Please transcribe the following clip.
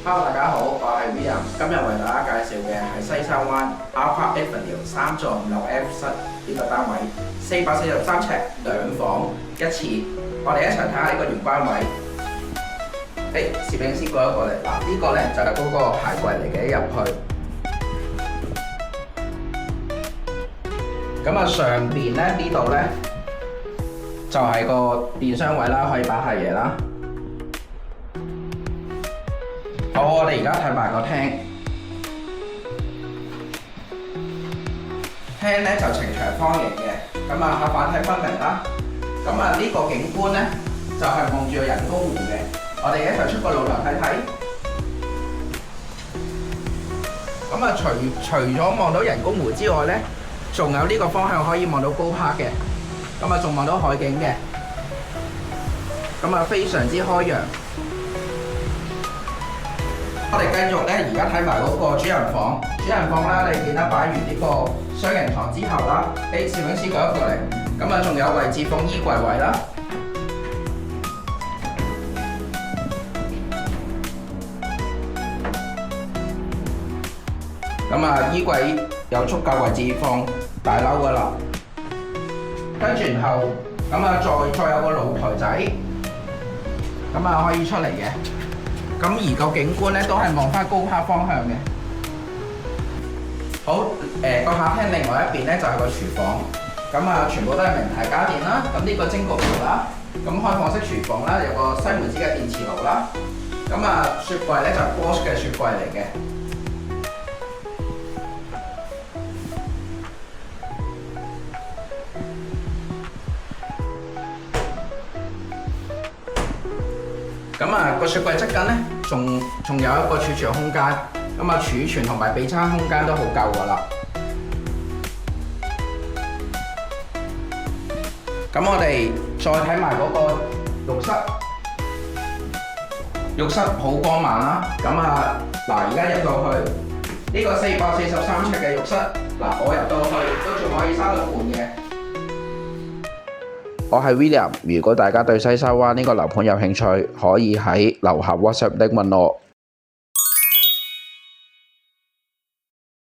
Hello，大家好，我係 William，今日為大家介紹嘅係西沙灣 Alpha Avenue 3座5樓 F 室呢個單位，443尺2房1廁，我哋一齊睇下呢個玄關位。攝影師過一過嚟，嗱呢個咧就係嗰個鞋櫃嚟嘅，入去。咁啊上邊咧呢度咧就係個電箱位啦，可以擺下嘢啦。好，我哋而家睇埋個廳。廳咧就呈長方形嘅，咁啊客飯體分明啦。咁啊呢個景觀咧就係望住個人工湖嘅。我哋一齊出個露台睇睇。咁啊除咗望到人工湖之外咧，仲有呢個方向可以望到高柏嘅。咁啊仲望到海景嘅。咁啊非常之開揚。我哋繼續咧，而家睇埋嗰個主人房。主人房啦，你見得擺完呢個雙人床之後啦，攝影師過一過嚟，咁啊仲有位置放衣櫃位啦。咁啊衣櫃有足夠位置放大褸噶啦。跟住然後，咁啊再有個露台仔，咁啊可以出嚟嘅。咁而個景觀咧都係望翻高柏方向嘅。好，個客廳另外一邊咧就係個廚房，咁啊全部都係明提家電啦。咁呢個蒸焗爐啦，咁開放式廚房啦，有個西門子嘅電磁爐啦。咁啊雪櫃咧就係 Bosch 嘅雪櫃嚟嘅。咁啊個雪櫃側緊咧，仲有一個儲存空間，咁啊儲存同埋備餐空間都好夠噶啦。咁我哋再睇埋嗰個浴室，浴室好光猛啦。咁啊嗱，而家入到去呢個443尺嘅浴室，嗱我入到去都仲可以閂到門嘅。我係 William，如果大家對西沙灣呢個樓盤有興趣，可以喺樓下 WhatsApp 的問我。